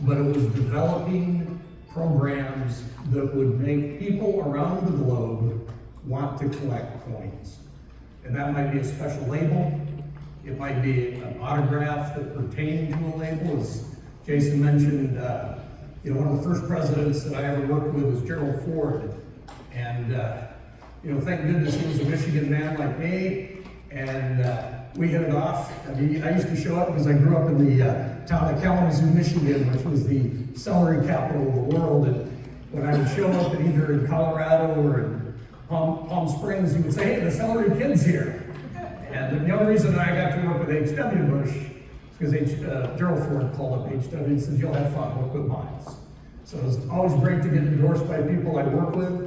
but it was developing programs that would make people around the globe want to collect coins. And that might be a special label. It might be an autograph that pertained to a label. As Jason mentioned, one of the first presidents that I ever worked with was Gerald Ford. And, thank goodness he was a Michigan man like me. And we hit it off. I mean, I used to show up because I grew up in the town of Kalamazoo, Michigan, which was the celery capital of the world. And when I would show up either in Colorado or in Palm Springs, he would say, "Hey, the celery kid's here." And the only reason I got to work with H.W. Bush is because Gerald Ford called up H.W. and said, "You'll have fun, work with mines." So it was always great to get endorsed by people I work with.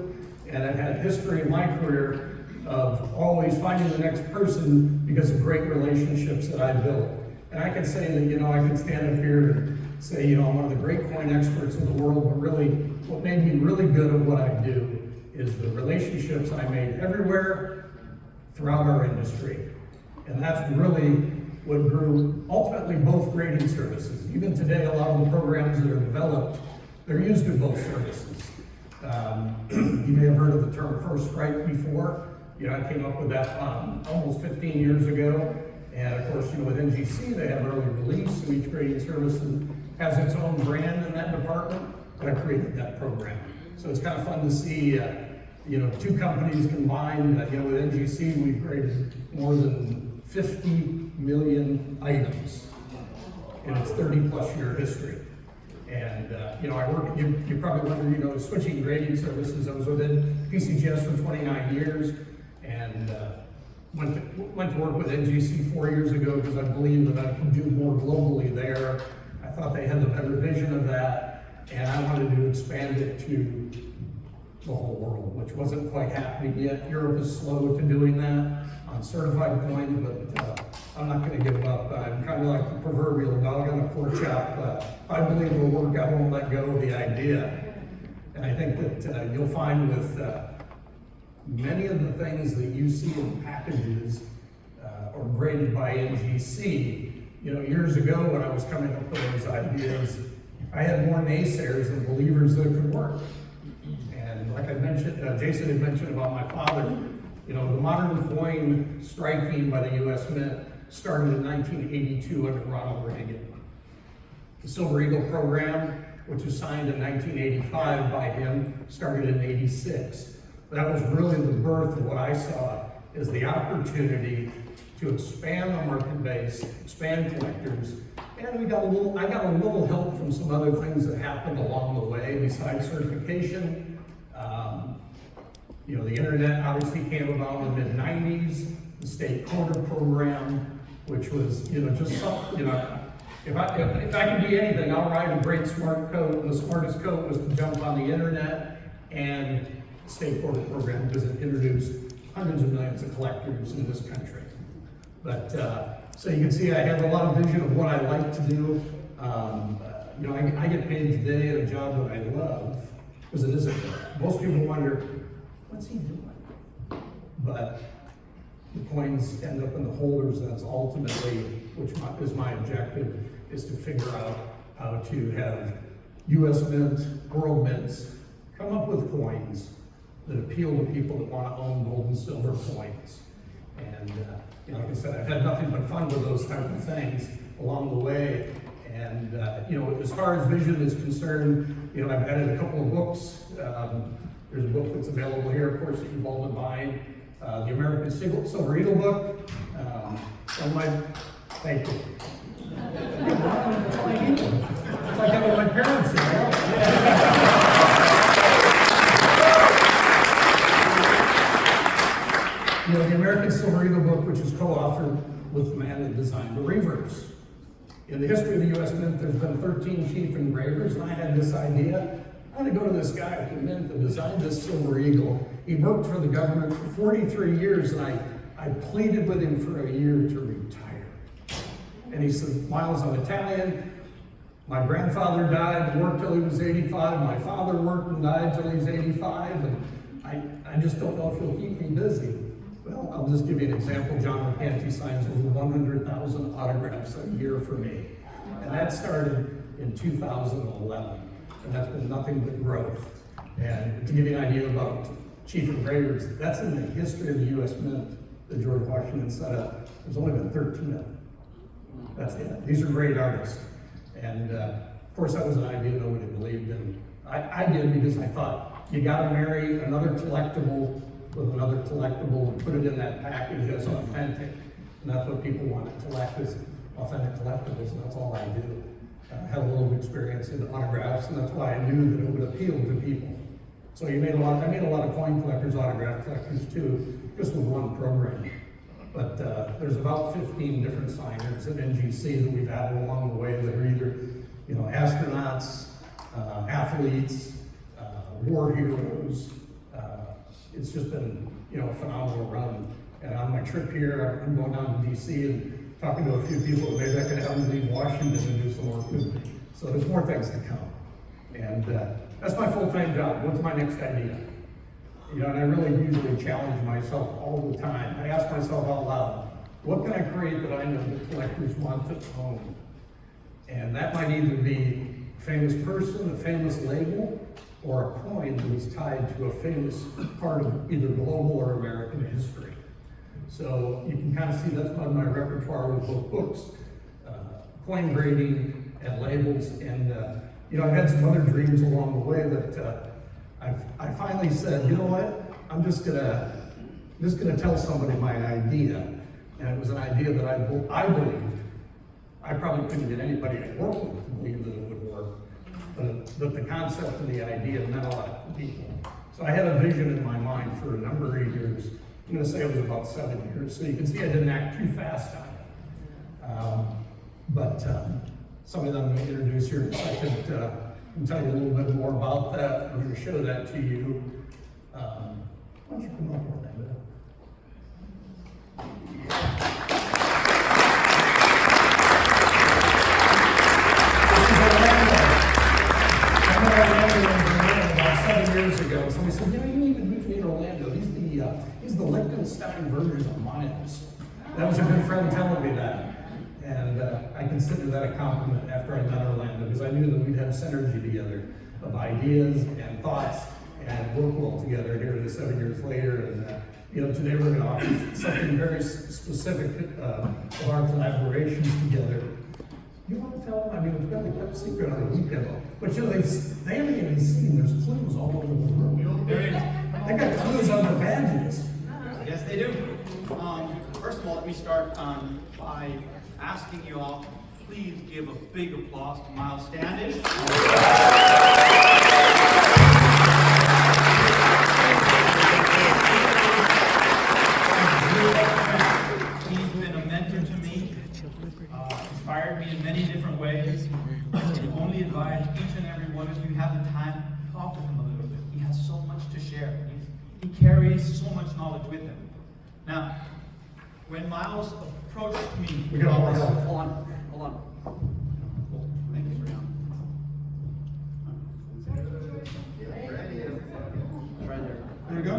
And I've had history in my career of always finding the next person because of great relationships that I built. And I can say that, I can stand up here and say, I'm one of the great coin experts in the world, but really, what made me really good at what I do is the relationships I made everywhere throughout our industry. And that's really what grew ultimately both grading services. Even today, a lot of the programs that are developed, they're used in both services. You may have heard of the term first strike before. I came up with that almost 15 years ago. And of course, with NGC, they have early release, so each grading service has its own brand in that department. But I created that program. So it's kind of fun to see, two companies combined. With NGC, we've graded more than 50 million items in its 30-plus year history. And, I work, you probably wonder, switching grading services. I was within PCGS for 29 years and went to work with NGC 4 years ago because I believed that I could do more globally there. I thought they had the better vision of that, and I wanted to expand it to the whole world, which wasn't quite happening yet. Europe is slow to doing that on certified coins, but I'm not going to give up. I'm kind of like the proverbial dog on a pork chop. If I believe it'll work, I won't let go of the idea. And I think that you'll find with many of the things that you see in packages or graded by NGC, years ago when I was coming up with those ideas, I had more naysayers than believers that it could work. And like I mentioned, Jason had mentioned about my father, the modern coin striking by the U.S. Mint started in 1982 under Ronald Reagan. The Silver Eagle program, which was signed in 1985 by him, started in '86. That was really the birth of what I saw as the opportunity to expand the market base, expand collectors, and I got a little help from some other things that happened along the way besides certification. The internet obviously came about in the mid-90s, the state coder program, which was, just something, if I can be anything, I'll write a great smart code, and the smartest code was to jump on the internet and the state coder program because it introduced hundreds of millions of collectors in this country. But, so you can see I have a lot of vision of what I like to do. I get paid today at a job that I love because it isn't. Most people wonder, what's he doing? But the coins end up in the holders. That's ultimately, which is my objective, is to figure out how to have U.S. mints, world mints, come up with coins that appeal to people that want to own gold and silver coins. And like I said, I've had nothing but fun with those type of things along the way. And as far as vision is concerned, I've added a couple of books. There's a book that's available here, of course, that you've all been buying. The American Silver Eagle book. Thank you. It's like having my parents here. The American Silver Eagle book, which is co-authored with the man that designed the reavers. In the history of the U.S. Mint, there's been 13 chief engravers, and I had this idea. I'm going to go to this guy at the Mint that designed this Silver Eagle. He worked for the government for 43 years, and I pleaded with him for a year to retire. And he said, "Miles, I'm Italian. My grandfather died and worked till he was 85. My father worked and died till he was 85. And I just don't know if he'll keep me busy." Well, I'll just give you an example. John McCanty signs over 100,000 autographs a year for me. And that started in 2011, and that's been nothing but growth. And to give you an idea about chief engravers, that's in the history of the U.S. Mint that George Washington set up. There's only been 13 of them. That's it. These are great artists. And of course, that was an idea nobody believed in. I did, because I thought, you gotta marry another collectible with another collectible and put it in that package as authentic. And that's what people want to collect, is authentic collectibles, and that's all I do. I have a little experience in autographs, and that's why I knew that it would appeal to people. So I made a lot of coin collectors, autograph collectors too, just with one program. But there's about 15 different signers at NGC that we've added along the way that are either, astronauts, athletes, war heroes. It's just been, a phenomenal run. And on my trip here, I'm going down to DC and talking to a few people. Maybe I can have them leave Washington and do some work with me. So there's more things to come. And that's my full-time job. What's my next idea? And I really usually challenge myself all the time. I ask myself out loud, what can I create that I know that collectors want to own? And that might either be a famous person, a famous label, or a coin that is tied to a famous part of either global or American history. So you can kind of see that's my repertoire with both books, coin grading and labels. And I've had some other dreams along the way that I finally said, you know what? I'm just gonna tell somebody my idea. And it was an idea that I believed. I probably couldn't get anybody I worked with to believe that it would work. But the concept and the idea meant a lot to people. So I had a vision in my mind for a number of years. I'm gonna say it was about 7 years. So you can see I didn't act too fast on it. But somebody that I'm gonna introduce here in a second can tell you a little bit more about that. I'm gonna show that to you. Why don't you come up, Orlando? About 7 years ago, somebody said, you need to meet me in Orlando. He's the Liechtenstein version of Miles. That was a good friend telling me that. And I consider that a compliment after I met Orlando, because I knew that we'd have synergy together of ideas and thoughts and work well together here 7 years later. And today we're going to offer something very specific of our collaborations together. You want to tell them? I mean, it's been kept secret on the weekend. But they haven't even seen. There's clues all over the room. There is. They got clues on the badges. Yes, they do. First of all, let me start by asking you all, please give a big applause to Miles Standish. He's been a mentor to me, inspired me in many different ways. I can only advise each and every one of you, have the time, talk to him a little bit. He has so much to share. He carries so much knowledge with him. Now, when Miles approached me, we got all this. Hold on. Thank you, Brian. Right there. There we go.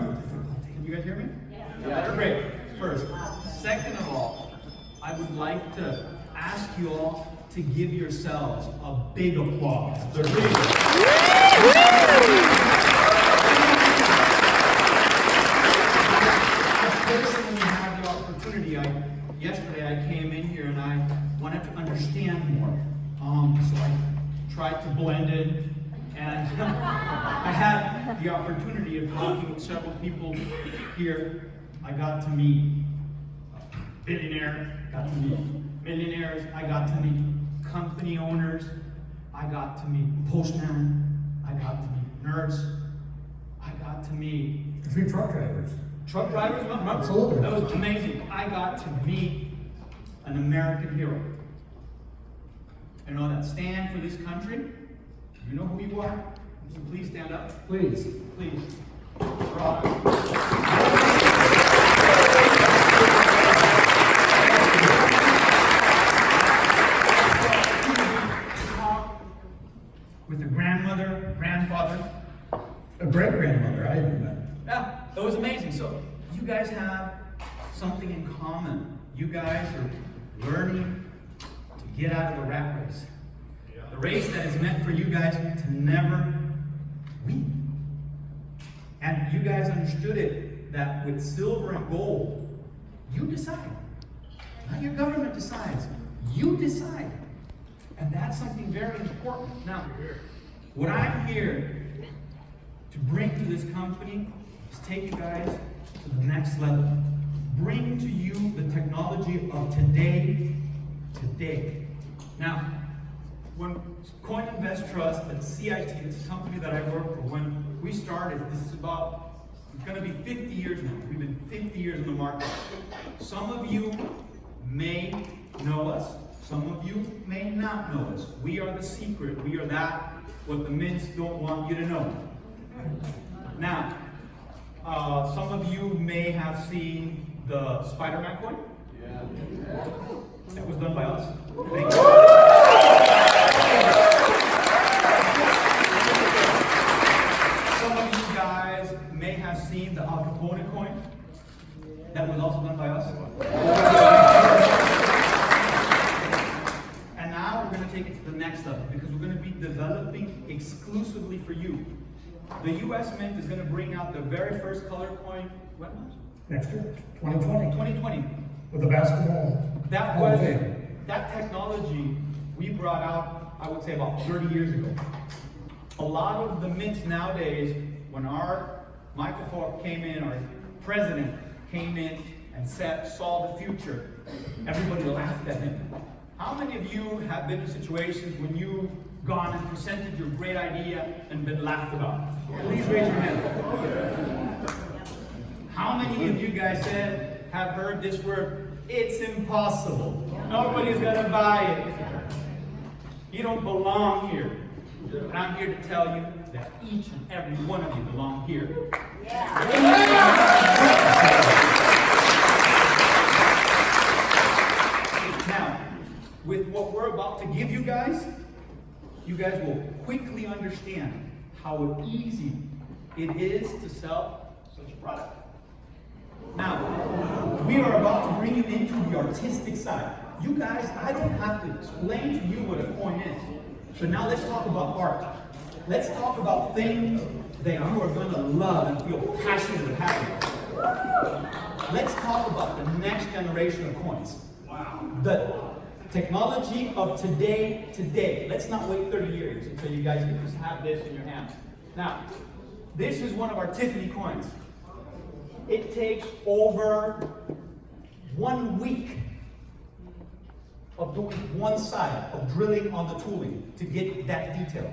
Can you guys hear me? Yeah. Great. First. Second of all, I would like to ask you all to give yourselves a big applause. They're big. Yesterday I came in here and I wanted to understand more. So I tried to blend in, and I had the opportunity of talking with several people here. I got to meet billionaires, got to meet millionaires, I got to meet company owners, I got to meet postmen, I got to meet nerds, I got to meet A few truck drivers. Truck drivers, remember? Absolutely. That was amazing. I got to meet an American hero. That stand for this country. You know who you are? So please stand up. Please. Please. With a grandmother, grandfather. A great-grandmother, I even met. Yeah, it was amazing. So you guys have something in common. You guys are learning to get out of the rat race. The race that is meant for you guys to never weep. And you guys understood it, that with silver and gold, you decide. Not your government decides. You decide. And that's something very important. Now, what I'm here to bring to this company is take you guys to the next level. Bring to you the technology of today. Now, when Coin Invest Trust at CIT, it's a company that I work for, when we started, this is about, it's going to be 50 years now. We've been 50 years in the market. Some of you may know us. Some of you may not know us. We are the secret. We are that, what the mints don't want you to know. Now, some of you may have seen the Spider-Man coin. Yeah. That was done by us. Thank you. Some of you guys may have seen the Al Capone coin. That was also done by us. And now we're going to take it to the next level, because we're going to be developing exclusively for you. The U.S. Mint is going to bring out the very first color coin. When was? Next year, 2020. 2020. With the basketball. That technology we brought out, I would say, about 30 years ago. A lot of the mints nowadays, when our Michael Thorpe came in, our president came in and saw the future, everybody laughed at him. How many of you have been in situations when you've gone and presented your great idea and been laughed about? Please raise your hand. How many of you guys have heard this word? It's impossible. Nobody's gonna buy it. You don't belong here. And I'm here to tell you that each and every one of you belong here. Now, with what we're about to give you guys will quickly understand how easy it is to sell such a product. Now, we are about to bring you into the artistic side. You guys, I don't have to explain to you what a coin is. So now let's talk about art. Let's talk about things that you are going to love and feel passionate about having. Let's talk about the next generation of coins. The technology of today. Let's not wait 30 years until you guys can just have this in your hands. Now, this is one of our Tiffany coins. It takes over 1 week of doing one side, of drilling on the tooling to get that detail.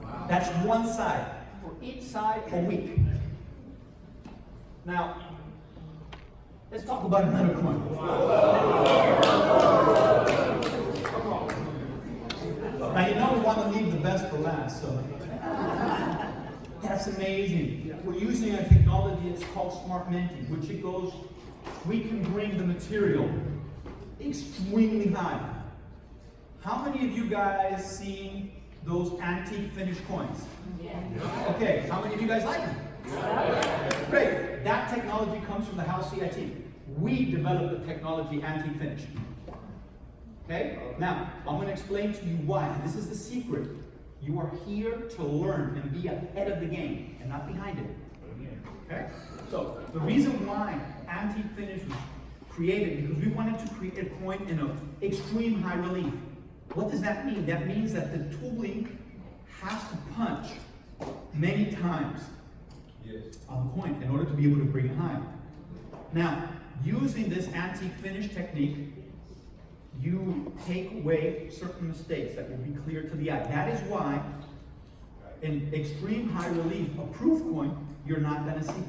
Wow. That's one side. For each side, a week. Now, let's talk about another coin. Now, you know we want to leave the best for last, so that's amazing. We're using a technology that's called smart minting, which we can bring the material extremely high. How many of you guys seen those antique finished coins? Yeah. Okay, how many of you guys like them? Yeah. Great. That technology comes from the house CIT. We developed the technology antique finish. Okay? Now, I'm going to explain to you why. This is the secret. You are here to learn and be ahead of the game and not behind it. Okay? So, the reason why antique finish was created, because we wanted to create a coin in an extreme high relief. What does that mean? That means that the tooling has to punch many times on the coin in order to be able to bring it high. Now, using this antique finish technique, you take away certain mistakes that will be clear to the eye. That is why in extreme high relief, a proof coin, you're not going to see.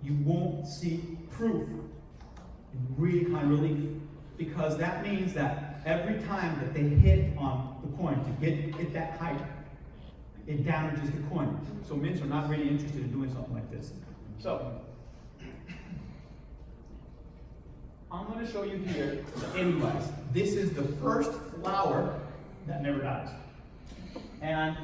You won't see proof in really high relief, because that means that every time that they hit on the coin to get it that height, it damages the coin. So mints are not really interested in doing something like this. So, I'm going to show you here the anyways. This is the first flower that never dies. And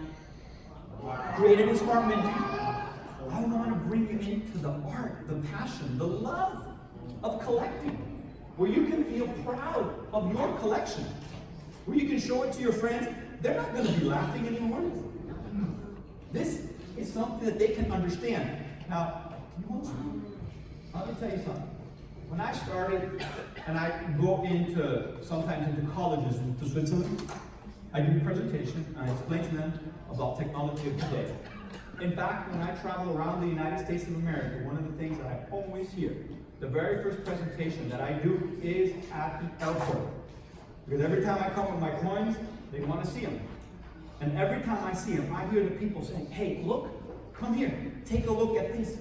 created in smart minting. I want to bring you into the art, the passion, the love of collecting, where you can feel proud of your collection, where you can show it to your friends. they're not going to be laughing anymore. This is something that they can understand. Now, you want something? Let me tell you something. When I started, and I go sometimes into colleges to Switzerland, I do a presentation, and I explain to them about technology of today. In fact, when I travel around the United States of America, one of the things that I always hear, the very first presentation that I do is at the airport. Because every time I come with my coins, they want to see them. And every time I see them, I hear the people saying, hey, look, come here, take a look at this.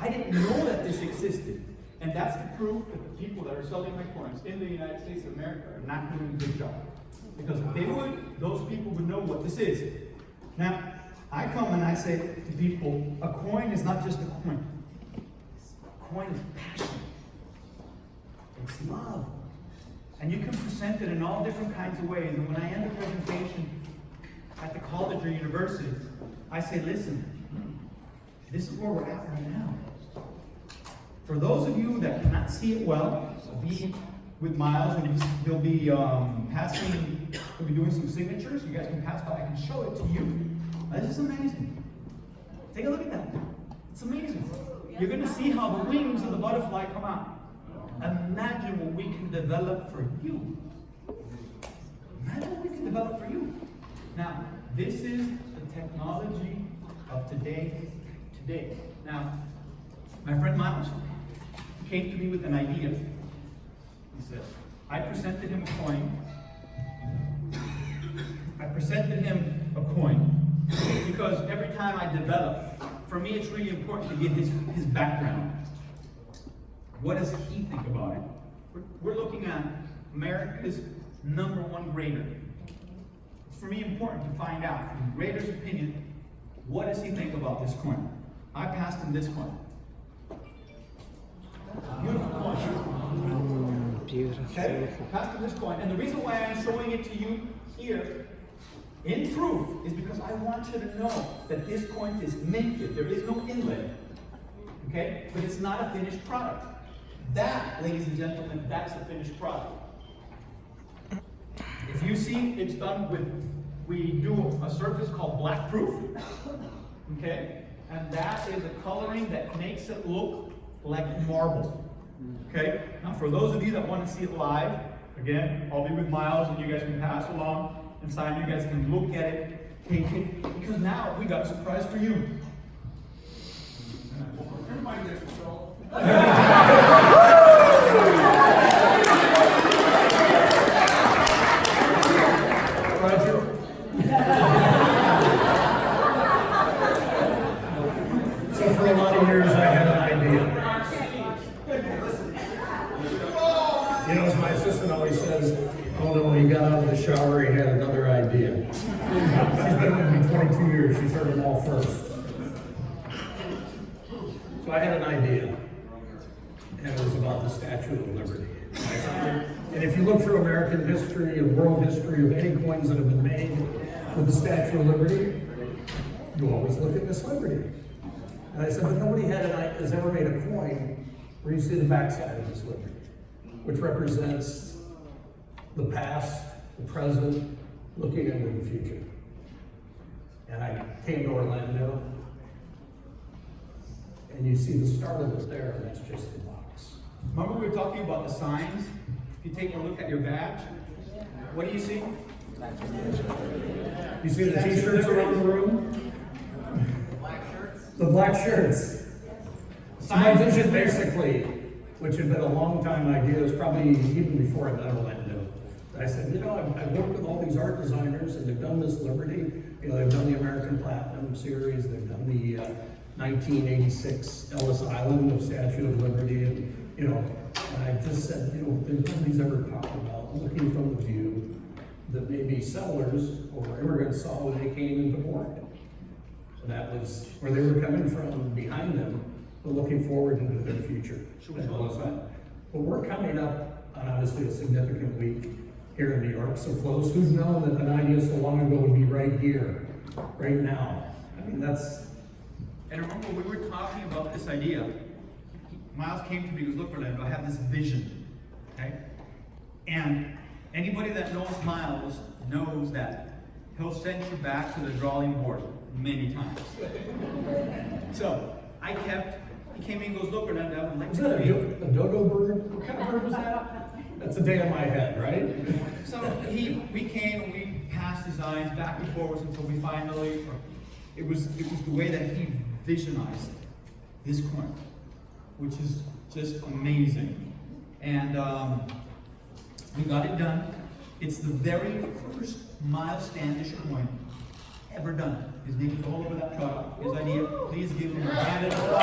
I didn't know that this existed. And that's the proof that the people that are selling my coins in the United States of America are not doing a good job. Because if they would, those people would know what this is. Now, I come and I say to people, a coin is not just a coin. A coin is passion. It's love. And you can present it in all different kinds of ways. And when I end a presentation at the college or university, I say, listen, this is where we're at right now. For those of you that cannot see it well, be with Miles, and he'll be we'll be doing some signatures. You guys can pass by, I can show it to you. This is amazing. Take a look at that. It's amazing. You're going to see how the wings of the butterfly come out. Imagine what we can develop for you. Imagine what we can develop for you. Now, this is the technology of today. Now, my friend Miles came to me with an idea. He said, I presented him a coin because every time I develop, for me it's really important to get his background. What does he think about it? We're looking at America's #1 grader. It's for me important to find out from the grader's opinion, what does he think about this coin? I passed him this coin. Beautiful coin. Beautiful. Okay? Passed him this coin. And the reason why I'm showing it to you here in proof is because I want you to know that this coin is minted. There is no inlay. Okay? But it's not a finished product. That, ladies and gentlemen, that's the finished product. If you see, it's done with, we do a surface called black proof. Okay? And that is a coloring that makes it look like marble. Okay? Now, for those of you that want to see it live, again, I'll be with Miles and you guys can pass along inside. You guys can look at it, take it, because now we got a surprise for you. Everybody gets a show. Roger. So for a lot of years I had an idea. You know, as my assistant always says, oh no, when he got out of the shower he had another idea. She's been with me 22 years, she's heard them all first. So I had an idea, and it was about the Statue of Liberty. And if you look through American history and world history of any coins that have been made with the Statue of Liberty, you always look at Miss Liberty. And I said, but nobody has ever made a coin where you see the backside of Miss Liberty, which represents the past, the present, looking into the future. And I came to Orlando, and you see the start of it there, and that's just the box. Remember we were talking about the signs? If you take a look at your badge, what do you see? You see the t-shirts around the room? The black shirts. So my vision basically, which had been a long time idea, was probably even before I met Orlando. I said, you know, I've worked with all these art designers and they've done this Liberty. You know, they've done the American Platinum series, they've done the 1986 Ellis Island of Statue of Liberty, and you know, and I just said, you know, nobody's ever talked about looking from the view that maybe settlers or immigrants saw when they came into Oregon. So that was where they were coming from behind them, but looking forward into their future. But we're coming up on obviously a significant week here in New York, so close. Who's known that an idea so long ago would be right here, right now? I mean, that's. And remember, we were talking about this idea. Miles came to me and goes, look, Orlando, I have this vision. Okay? And anybody that knows Miles knows that he'll send you back to the drawing board many times. So I kept, he came in and goes, look, Orlando, I'm like, Is that a dodo bird? What kind of bird was that? That's a day on my head, right? So we came and we passed designs back and forth until we finally, it was the way that he visionized this coin, which is just amazing. And we got it done. It's the very first Miles Standish coin ever done. His name is all over that product. His idea. Please give him a hand of applause.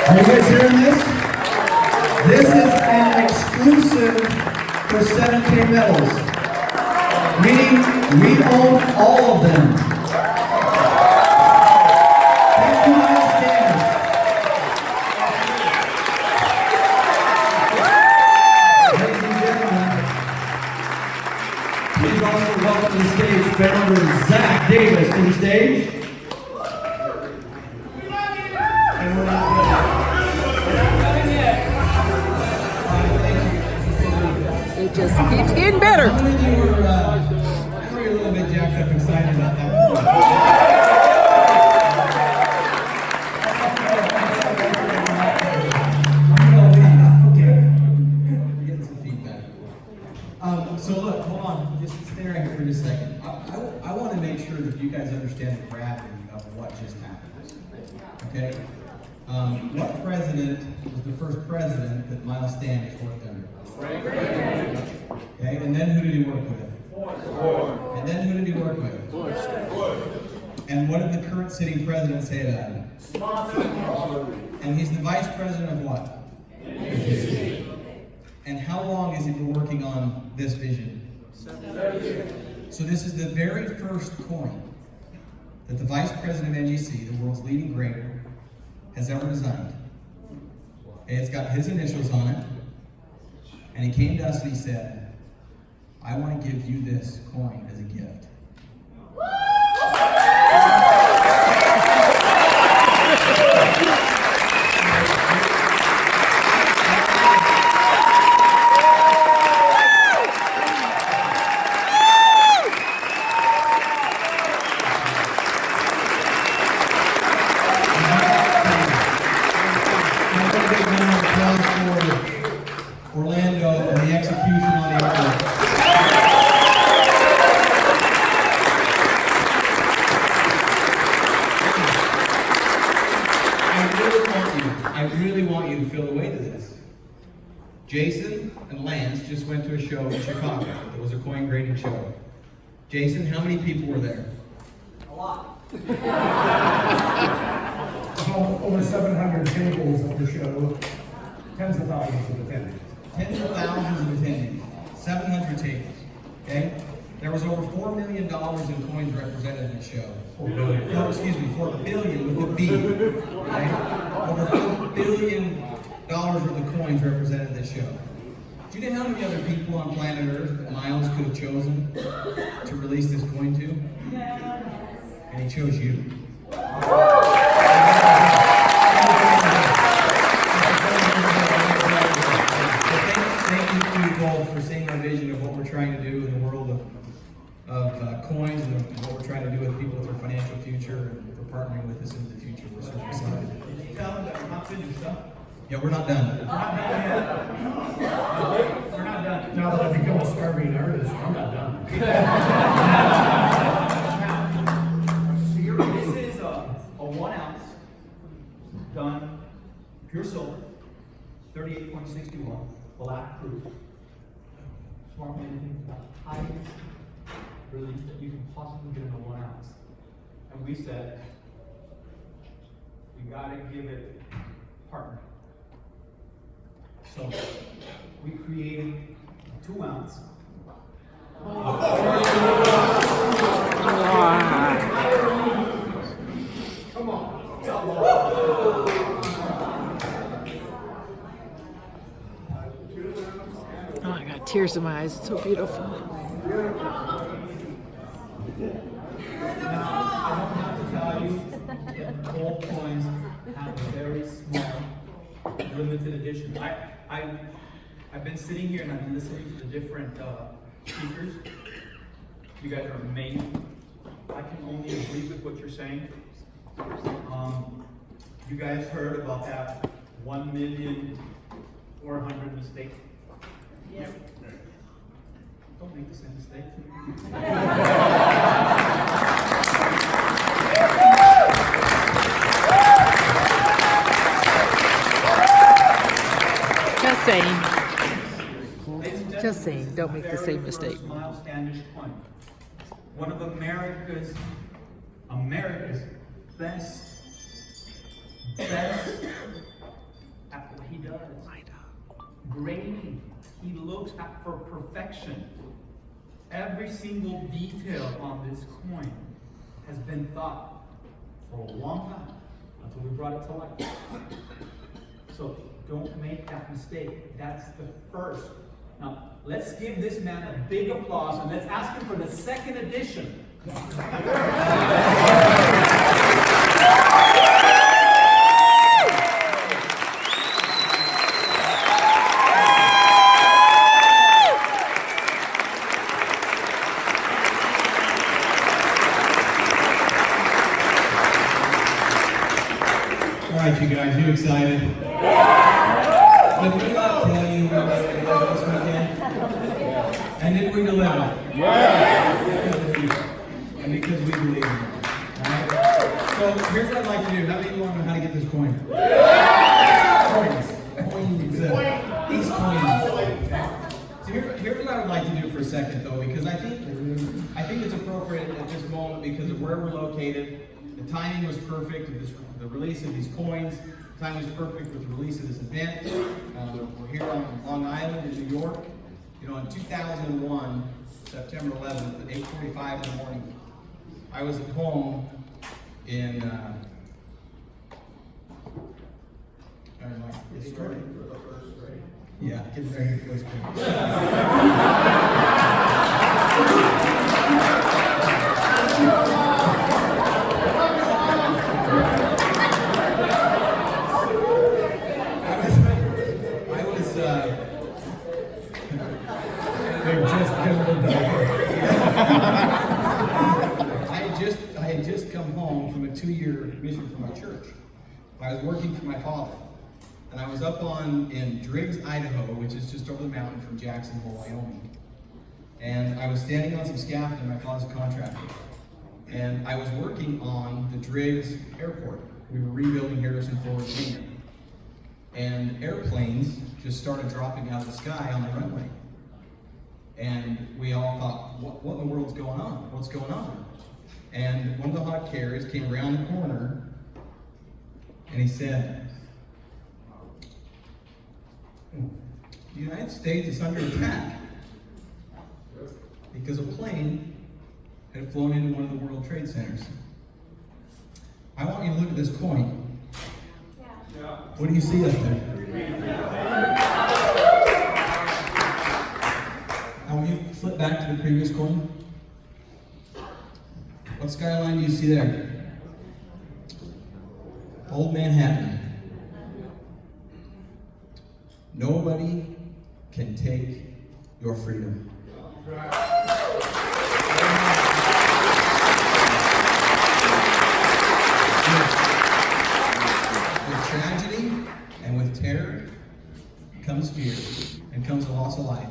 Are you guys hearing this? This is an exclusive for 7K medals, meaning we own all of them. Thank you, Miles Standish. Ladies and gentlemen, please also welcome to the stage founder Zach Davis to the stage. And we're not done. It just keeps getting better. I know you're a little bit jacked up, excited about that. We're getting some feedback. So look, hold on, just stay right here for just a second. I want to make sure that you guys understand the gravity of what just happened. Okay? What president was the first president that Miles Standish worked under? Okay, and then who did he work with? And then who did he work with? And what did the current sitting president say about him? And he's the vice president of what? And how long has he been working on this vision? 7 years. So this is the very first coin that the vice president of NGC, the world's leading grader, has ever designed. Okay, it's got his initials on it. And he came to us and he said, I want to give you this coin as a gift. Orlando and the execution on the artwork. I really want you to feel the weight of this. Jason and Lance just went to a show in Chicago. It was a coin grading show. Jason, how many people were there? A lot. Over 700 tables at the show, tens of thousands of attendees. Tens of thousands of attendees, 700 tables, okay? There was over $4 million in coins represented in the show. 4 billion. No, excuse me, 4 billion with a B, okay? Over $4 billion worth of coins represented in this show. Do you know how many other people on planet Earth that Miles could have chosen to release this coin to? And he chose you. Thank you both for seeing our vision of what we're trying to do in the world of coins and what we're trying to do with people with their financial future and for partnering with us into the future. We're super excited. Did you tell them that we're not finished, huh? Yeah, we're not done. We're not done yet. We're not done. Now that I've become a starving artist, I'm not done. This is a 1 ounce done pure silver, 38.61, black proof. Smart man, the highest relief that you can possibly get in a 1 ounce. And we said, we gotta give it partner. So we created a 2 ounce. Come on. Oh, I got tears in my eyes. It's so beautiful. Now, I don't have to tell you that gold coins have a very small, limited edition. I've been sitting here and I've been listening to the different speakers. You guys are amazing. I can only agree with what you're saying. You guys heard about that 1,400,000 mistake? Yes. Don't make the same mistake. Just saying. Just saying, don't make the same mistake. Miles Standish coin. One of America's best at what he does. Grading. He looks at for perfection. Every single detail on this coin has been thought for a long time until we brought it to life. So don't make that mistake. That's the first. Now, let's give this man a big applause and let's ask him for the second edition. All right, you guys, you excited? Yeah! Did we not tell you we were going to deliver this weekend? And did we deliver? Yeah! And because we believe in it. Alright? So here's what I'd like to do. How many of you want to know how to get this coin? Yeah! Coins. These coins. So here's what I would like to do for a second, though, because I think it's appropriate at this moment because of where we're located. The timing was perfect with the release of these coins. The timing was perfect with the release of this event. We're here on Long Island in New York. You know, in 2001, September 11th at 8:45 in the morning, I was at home in, yeah, getting ready for first grade. I had just come home from a 2-year mission from our church. I was working for my father, and I was up in Driggs, Idaho, which is just over the mountain from Jackson Hole, Wyoming. And I was standing on some scaffolding. My father's a contractor, and I was working on the Driggs Airport. We were rebuilding Harrison Ford Sr. And airplanes just started dropping out of the sky on the runway. And we all thought, what in the world's going on? What's going on? And one of the hot carriers came around the corner and he said, the United States is under attack because a plane had flown into one of the World Trade Centers. I want you to look at this coin. What do you see up there? Now, will you flip back to the previous coin? What skyline do you see there? Old Manhattan. Nobody can take your freedom. With tragedy and with terror comes fear and comes the loss of life.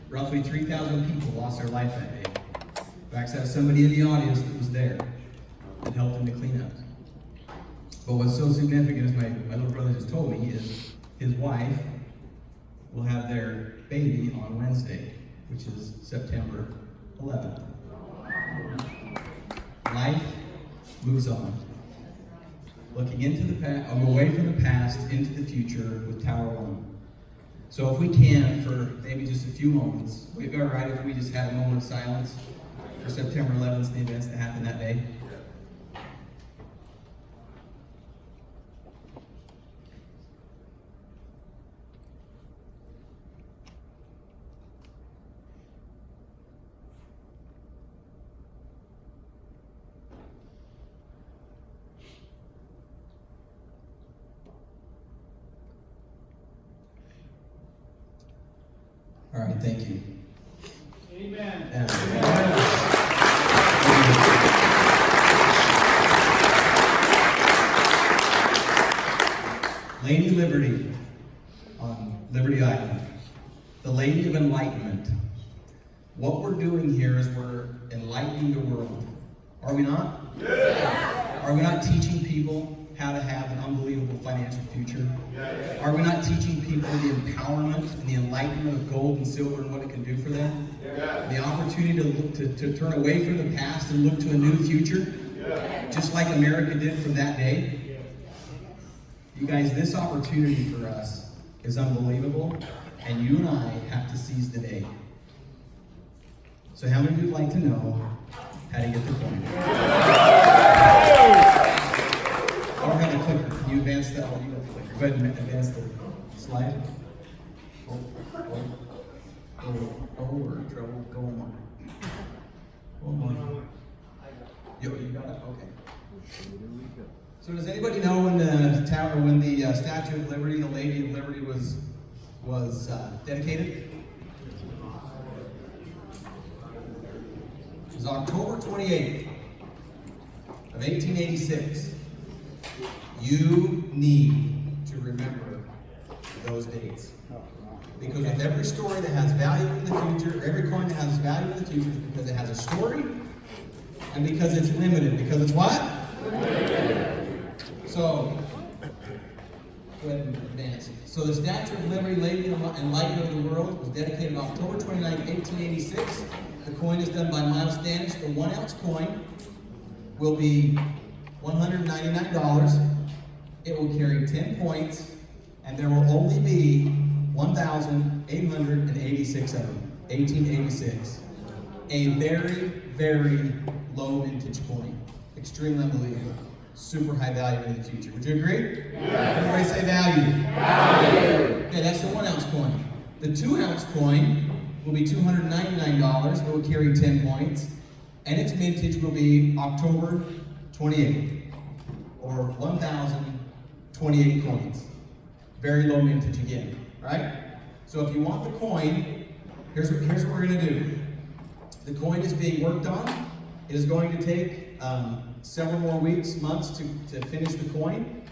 Roughly 3,000 people lost their life that day. In fact, I have somebody in the audience that was there and helped them to clean up. But what's so significant, as my little brother just told me, is his wife will have their baby on Wednesday, which is September 11th. Life moves on. Looking into the past, away from the past, into the future with Tower One. So if we can, for maybe just a few moments, would it be all right if we just had a moment of silence for September 11th, the events that happened that day? and thank you. Amen. Lady Liberty on Liberty Island, the Lady of Enlightenment. What we're doing here is we're enlightening the world. Are we not? Yeah. Are we not teaching people how to have an unbelievable financial future? Yeah. Are we not teaching people the empowerment and the enlightenment of gold and silver and what it can do for them? Yeah. The opportunity to look to turn away from the past and look to a new future, just like America did from that day. You guys, this opportunity for us is unbelievable, and you and I have to seize the day. So how many of you would like to know how to get the coin? I don't have the clicker. Can you advance that? Oh, you got the clicker. Go ahead and advance the slide. We're in trouble. Go on. Go on. You got it? Okay. So does anybody know when the Statue of Liberty, the Lady of Liberty, was dedicated? It was October 28th of 1886. You need to remember those dates. Because with every story that has value in the future, every coin that has value in the future, is because it has a story and because it's limited. Because it's what? Limited. So, go ahead and advance. So the Statue of Liberty, Lady and Enlightenment of the World, was dedicated October 29, 1886. The coin is done by Miles Standish. The 1 ounce coin will be $199. It will carry 10 points, and there will only be 1,886 of them. 1886. A very, very low vintage coin. Extremely unbelievable. Super high value in the future. Would you agree? Yeah. Everybody say value. Value. Okay, that's the 1 ounce coin. The 2 ounce coin will be $299. It will carry 10 points. And its vintage will be October 28th. Or 1,028 coins. Very low vintage again. Right? So if you want the coin, here's what we're going to do. The coin is being worked on. It is going to take several more weeks, months to finish the coin.